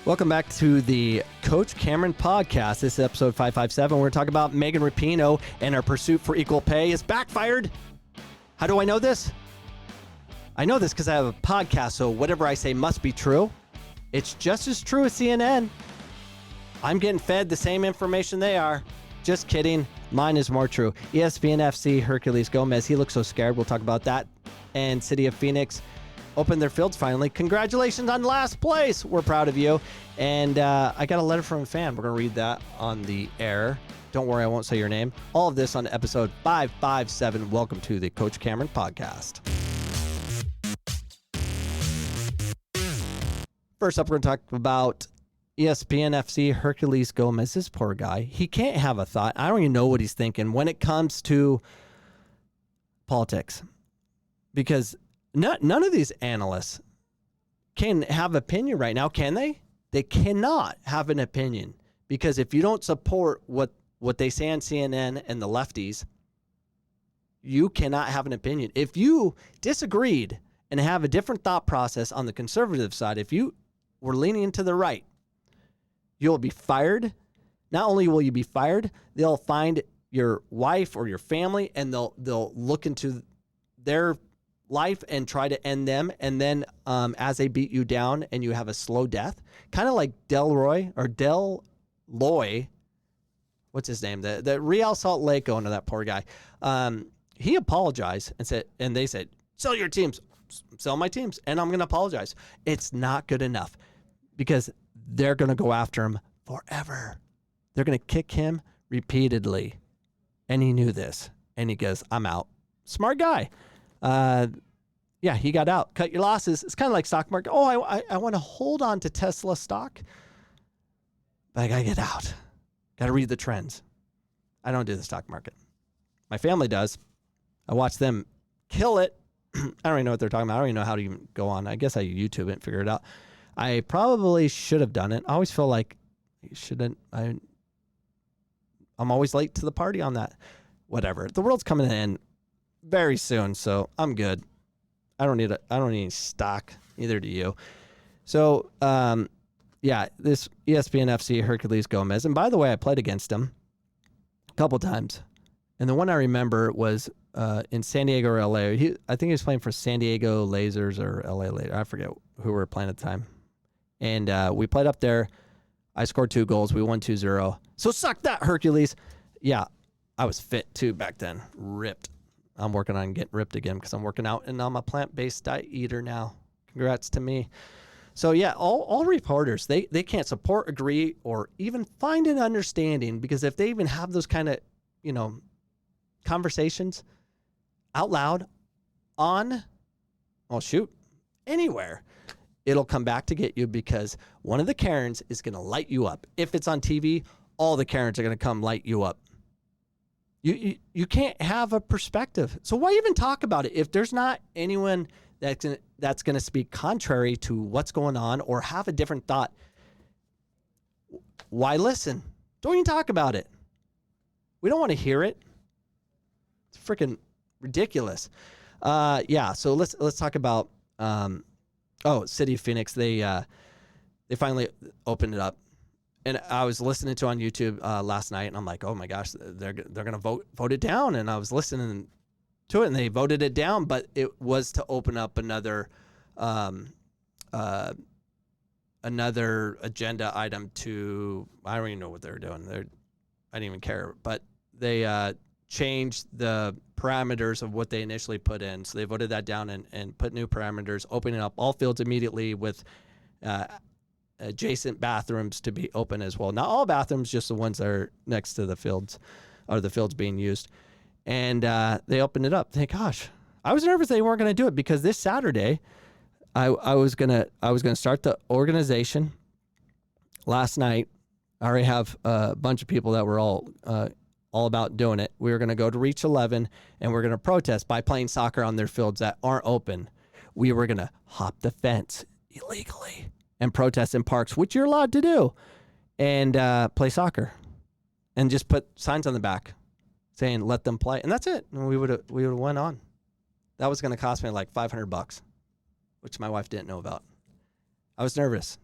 Welcome back to the Coach Cameron podcast. This is episode 557. We're going to talk about Megan Rapinoe and her pursuit for equal pay is backfired. How do I know this? I know this because I have a podcast, so whatever I say must be true. It's just as true as CNN. I'm getting fed the same information they are. Just kidding. Mine is more true. ESPN FC, Herculez Gomez, he looks so scared. We'll talk about that. And City of Phoenix opened their fields finally. Congratulations on last place. We're proud of you. And I got a letter from a fan. We're going to read that on the air. Don't worry, I won't say your name. All of this on episode 557. Welcome to the Coach Cameron podcast. First up, we're going to talk about ESPN FC Herculez Gomez. This poor guy. He can't have a thought. I don't even know what he's thinking when it comes to politics. Because none of these analysts can have opinion right now, can they? They cannot have an opinion because if you don't support what they say on CNN and the lefties, you cannot have an opinion. If you disagreed and have a different thought process on the conservative side, if you were leaning to the right, you'll be fired. Not only will you be fired, they'll find your wife or your family and they'll look into their life and try to end them, and then as they beat you down and you have a slow death, kind of like Delroy, what's his name, the Real Salt Lake owner, that poor guy. He apologized and they said, sell your teams, sell my teams, and I'm going to apologize. It's not good enough because they're going to go after him forever. They're going to kick him repeatedly, and he knew this, and he goes, I'm out. Smart guy. Yeah, he got out. Cut your losses. It's kind of like stock market. Oh, I want to hold on to Tesla stock, but I got to get out. Got to read the trends. I don't do the stock market. My family does. I watch them kill it. I don't even know what they're talking about. I don't even know how to even go on. I guess I YouTube it and figure it out. I probably should have done it. I always feel like you shouldn't. I'm always late to the party on that. Whatever. The world's coming to an end very soon, so I'm good. I don't need any stock. Neither do you. So, yeah, this ESPN FC Herculez Gomez, and by the way, I played against him a couple times, and the one I remember was in San Diego or LA. I think he was playing for San Diego Lasers or LA Lasers. I forget who we were playing at the time, and we played up there. I scored 2 goals. We won 2-0. So suck that, Herculez. Yeah, I was fit too back then. Ripped. I'm working on getting ripped again because I'm working out and I'm a plant-based diet eater now. Congrats to me. So yeah, all reporters, they can't support, agree, or even find an understanding, because if they even have those kind of, conversations out loud anywhere, it'll come back to get you, because one of the Karens is going to light you up. If it's on TV, all the Karens are going to come light you up. You can't have a perspective. So why even talk about it if there's not anyone that's going to speak contrary to what's going on or have a different thought? Why listen? Don't even talk about it. We don't want to hear it. It's freaking ridiculous. Yeah. So let's talk about City of Phoenix. They finally opened it up. And I was listening to on YouTube last night, and I'm like, oh my gosh, they're gonna vote it down. And I was listening to it, and they voted it down, but it was to open up another agenda item to, I don't even know what they were doing. I didn't even care, but they changed the parameters of what they initially put in. So they voted that down and put new parameters, opening up all fields immediately with adjacent bathrooms to be open as well. Not all bathrooms, just the ones that are next to the fields, or the fields being used. And they opened it up. Thank gosh. I was nervous they weren't going to do it, because this Saturday I was gonna start the organization. Last night, I already have a bunch of people that were all about doing it. We were going to go to Reach 11, and we're going to protest by playing soccer on their fields that aren't open. We were going to hop the fence illegally and protest in parks, which you're allowed to do, and play soccer, and just put signs on the back saying "let them play," and that's it. And we would have went on. That was going to cost me like $500, which my wife didn't know about. I was nervous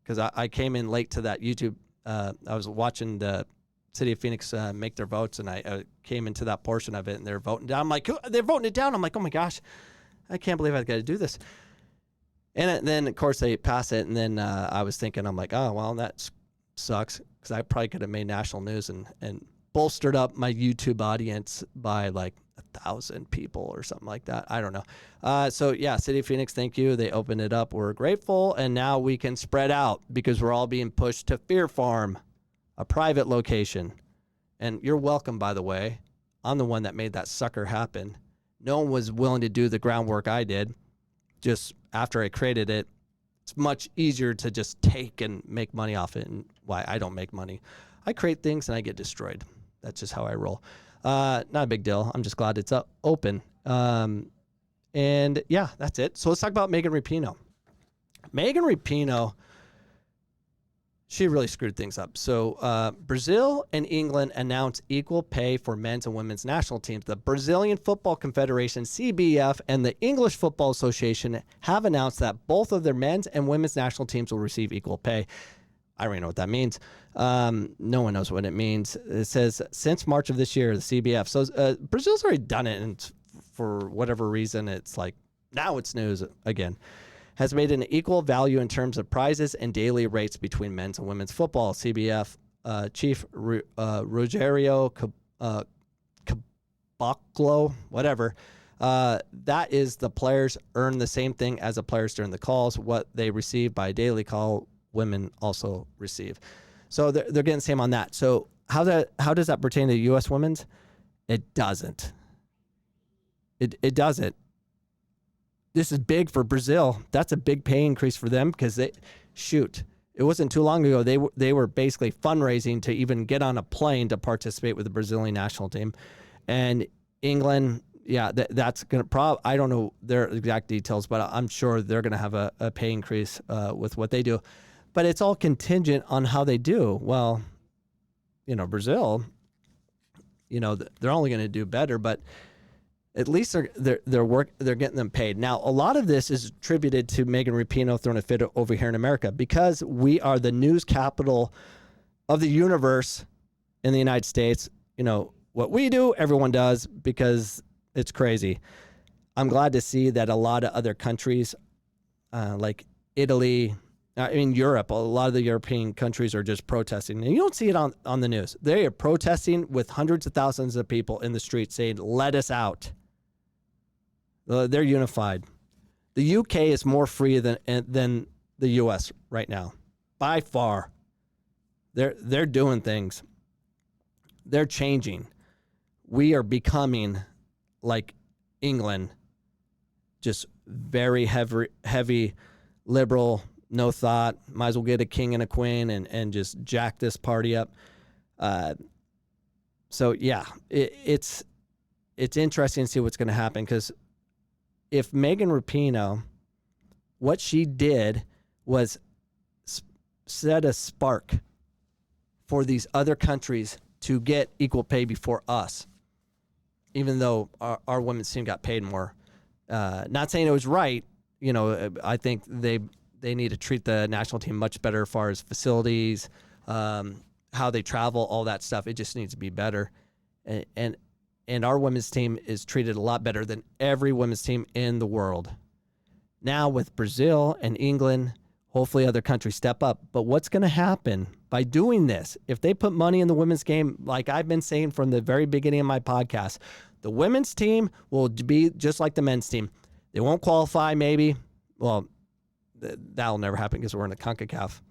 because I came in late to that YouTube. I was watching the City of Phoenix make their votes, and I came into that portion of it, and they're voting down. I'm like, they're voting it down. I'm like, oh my gosh, I can't believe I got to do this. And then, of course, they pass it, and then I was thinking, I'm like, oh, well, that sucks, because I probably could have made national news and bolstered up my YouTube audience by like 1,000 people or something like that. I don't know. So, yeah, City of Phoenix, thank you. They opened it up. We're grateful, and now we can spread out because we're all being pushed to Fear Farm, a private location. And you're welcome, by the way. I'm the one that made that sucker happen. No one was willing to do the groundwork I did. Just after I created it, it's much easier to just take and make money off it. And why I don't make money. I create things and I get destroyed. That's just how I roll. Not a big deal. I'm just glad it's open. And yeah, that's it. So let's talk about Megan Rapinoe. Megan Rapinoe, she really screwed things up. So Brazil and England announced equal pay for men's and women's national teams. The Brazilian Football Confederation, CBF, and the English Football Association have announced that both of their men's and women's national teams will receive equal pay. I don't even know what that means. No one knows what it means. It says, since March of this year, the CBF. So Brazil's already done it, and for whatever reason, it's like, now it's news again. Has made an equal value in terms of prizes and daily rates between men's and women's football. CBF Chief Rogério Caboclo, whatever. That is, the players earn the same thing as the players during the calls. What they receive by daily call, women also receive. So they're getting the same on that. So how does that pertain to U.S. women's? It doesn't. It doesn't. This is big for Brazil. That's a big pay increase for them because it wasn't too long ago they were basically fundraising to even get on a plane to participate with the Brazilian national team. And England, yeah, that's going to I don't know their exact details, but I'm sure they're going to have a pay increase with what they do. But it's all contingent on how they do. Well, Brazil, they're only going to do better, but at least they're getting them paid. Now, a lot of this is attributed to Megan Rapinoe throwing a fit over here in America because we are the news capital of the universe in the United States. What we do, everyone does because it's crazy. I'm glad to see that a lot of other countries, like Italy, Europe, a lot of the European countries are just protesting. And you don't see it on the news. They are protesting with hundreds of thousands of people in the streets saying, let us out. They're unified. The UK is more free than the US right now, by far. They're doing things. They're changing. We are becoming like England, just very heavy liberal, no thought. Might as well get a king and a queen and just jack this party up. So yeah, it's interesting to see what's going to happen because if Megan Rapinoe, what she did was set a spark for these other countries to get equal pay before us, even though our women's team got paid more. Not saying it was right. I think they need to treat the national team much better as far as facilities, how they travel, all that stuff. It just needs to be better. And our women's team is treated a lot better than every women's team in the world. Now with Brazil and England, hopefully other countries step up. But what's going to happen by doing this? If they put money in the women's game, like I've been saying from the very beginning of my podcast, the women's team will be just like the men's team. They won't qualify maybe. Well, that'll never happen because we're in a CONCACAF.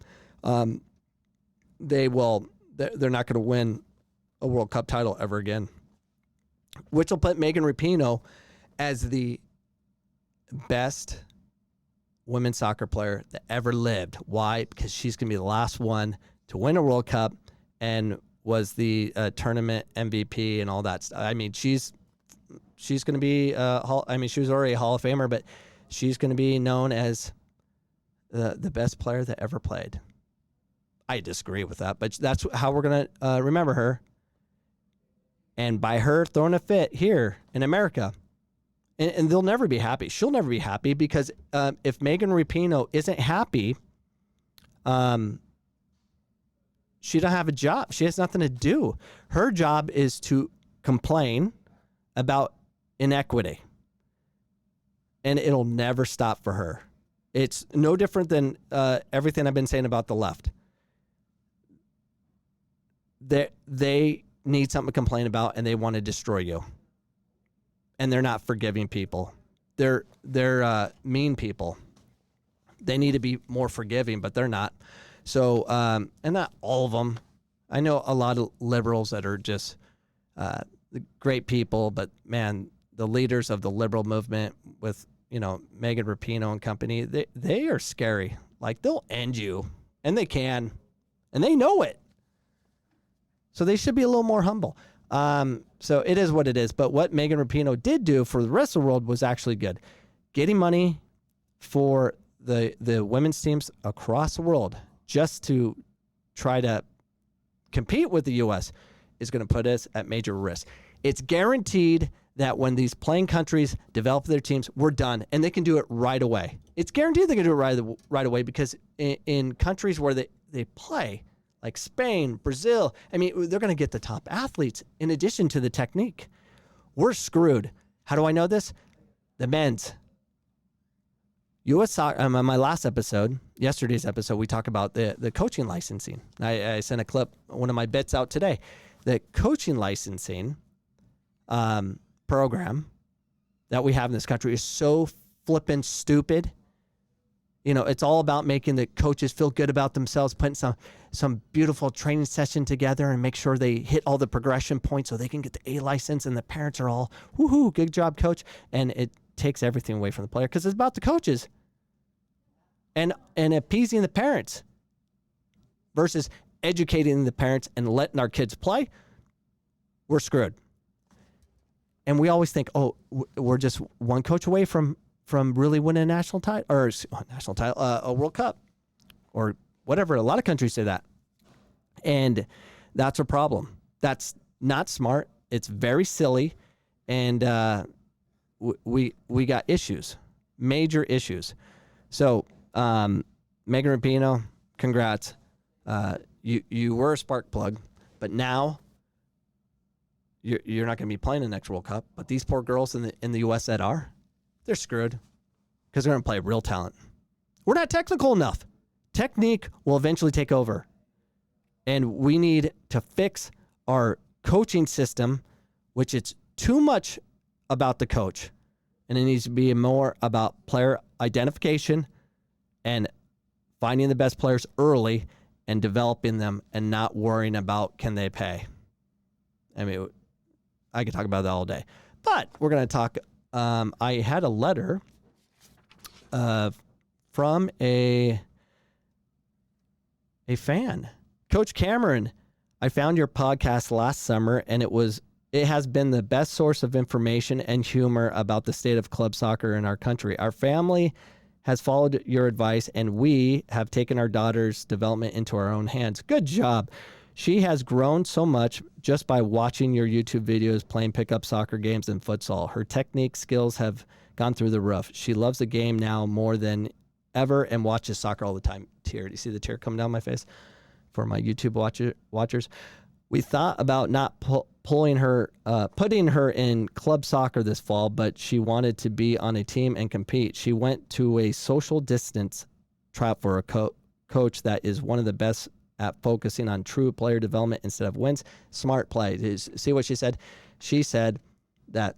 They're not going to win a World Cup title ever again, which will put Megan Rapinoe as the best women's soccer player that ever lived. Why? Because she's going to be the last one to win a World Cup and was the tournament MVP and all that stuff. I mean, she's going to be she was already a Hall of Famer, but she's going to be known as the best player that ever played. I disagree with that, but that's how we're going to remember her. And by her throwing a fit here in America, and they'll never be happy. She'll never be happy because if Megan Rapinoe isn't happy, she don't have a job. She has nothing to do. Her job is to complain about inequity. And it'll never stop for her. It's no different than everything I've been saying about the left. They need something to complain about, and they want to destroy you. And they're not forgiving people. They're mean people. They need to be more forgiving, but they're not. So, and not all of them. I know a lot of liberals that are just great people, but man, the leaders of the liberal movement with, Megan Rapinoe and company, they are scary. Like, they'll end you, and they can, and they know it. So they should be a little more humble. So it is what it is. But what Megan Rapinoe did do for the rest of the world was actually good. Getting money for the women's teams across the world just to try to compete with the U.S. is going to put us at major risk. It's guaranteed that when these playing countries develop their teams, we're done, and they can do it right away. It's guaranteed they can do it right away because in countries where they play, like Spain, Brazil, they're going to get the top athletes in addition to the technique. We're screwed. How do I know this? The men's. U.S. soccer, on my last episode, yesterday's episode, we talk about the coaching licensing. I sent a clip, one of my bits out today. The coaching licensing program that we have in this country is so flippin' stupid. It's all about making the coaches feel good about themselves, putting some beautiful training session together and make sure they hit all the progression points so they can get the A license, and the parents are all, woohoo, good job, coach. And it takes everything away from the player because it's about the coaches and appeasing the parents versus educating the parents and letting our kids play. We're screwed. And we always think, we're just one coach away from really winning a national title or a World Cup or whatever. A lot of countries say that. And that's a problem. That's not smart. It's very silly. And we got issues, major issues. So Megan Rapinoe, congrats. You were a spark plug, but now you're not going to be playing the next World Cup. But these poor girls in the U.S. that are, they're screwed because they're going to play real talent. We're not technical enough. Technique will eventually take over. And we need to fix our coaching system, which it's too much about the coach. And it needs to be more about player identification and finding the best players early and developing them and not worrying about can they pay. I could talk about that all day. But we're going to talk. I had a letter from a fan. Coach Cameron, I found your podcast last summer, and it has been the best source of information and humor about the state of club soccer in our country. Our family has followed your advice, and we have taken our daughter's development into our own hands. Good job. She has grown so much just by watching your YouTube videos, playing pickup soccer games and futsal. Her technique skills have gone through the roof. She loves the game now more than ever and watches soccer all the time. Tear. Do you see the tear coming down my face for my YouTube watchers? We thought about not putting her in club soccer this fall, but she wanted to be on a team and compete. She went to a social distance tryout for a coach that is one of the best at focusing on true player development instead of wins. Smart play. See what she said? She said that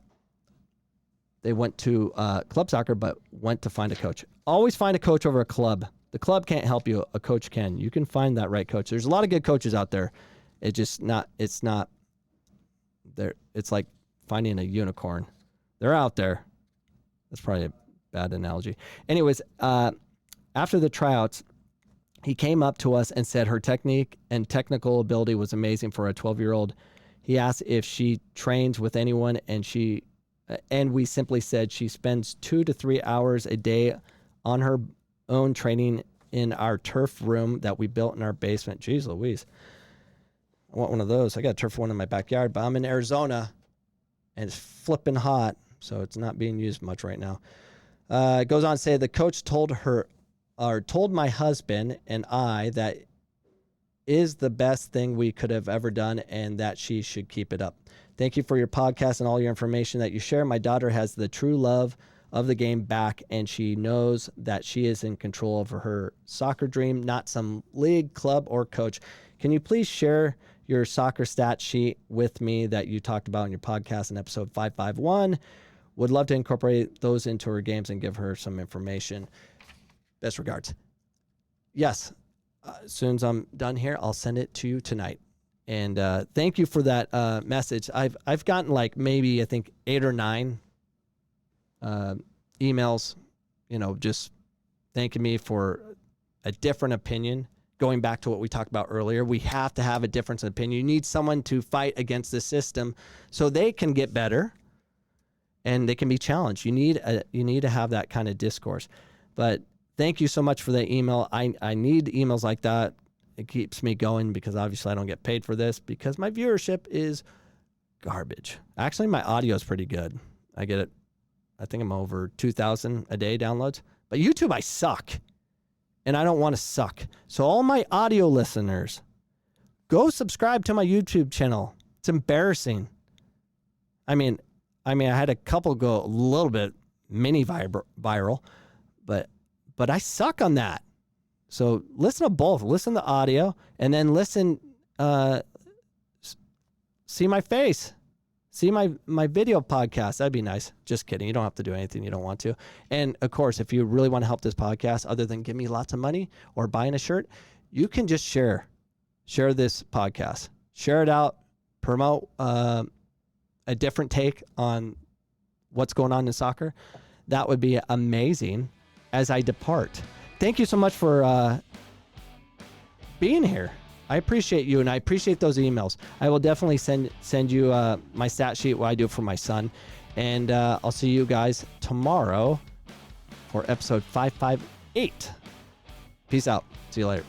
they went to club soccer, but went to find a coach. Always find a coach over a club. The club can't help you. A coach can. You can find that right coach. There's a lot of good coaches out there. It's not there. It's like finding a unicorn. They're out there. That's probably a bad analogy. Anyways, after the tryouts, he came up to us and said her technique and technical ability was amazing for a 12-year-old. He asked if she trains with anyone, and we simply said she spends 2 to 3 hours a day on her own training in our turf room that we built in our basement. Jeez Louise. I want one of those. I got a turf one in my backyard, but I'm in Arizona, and it's flipping hot, so it's not being used much right now. It goes on to say the coach told her or told my husband and I that is the best thing we could have ever done and that she should keep it up. Thank you for your podcast and all your information that you share. My daughter has the true love of the game back, and she knows that she is in control of her soccer dream, not some league, club, or coach. Can you please share your soccer stat sheet with me that you talked about in your podcast in episode 551? Would love to incorporate those into her games and give her some information. Best regards. Yes. As soon as I'm done here, I'll send it to you tonight. And thank you for that message. I've gotten like maybe I think 8 or 9 emails, just thanking me for a different opinion. Going back to what we talked about earlier, we have to have a difference in opinion. You need someone to fight against the system so they can get better and they can be challenged. You need to have that kind of discourse. But thank you so much for the email. I need emails like that. It keeps me going because obviously I don't get paid for this because my viewership is garbage. Actually, my audio is pretty good. I get it. I think I'm over 2,000 a day downloads. But YouTube, I suck. And I don't want to suck. So all my audio listeners, go subscribe to my YouTube channel. It's embarrassing. I mean, I had a couple go a little bit mini viral, but I suck on that. So listen to both. Listen to audio and then listen, see my face. See my video podcast. That'd be nice. Just kidding. You don't have to do anything you don't want to. And of course, if you really want to help this podcast, other than give me lots of money or buying a shirt, you can just share this podcast, share it out, promote a different take on what's going on in soccer. That would be amazing as I depart. Thank you so much for being here. I appreciate you, and I appreciate those emails. I will definitely send you my stat sheet, what I do for my son. And I'll see you guys tomorrow for episode 558. Peace out. See you later.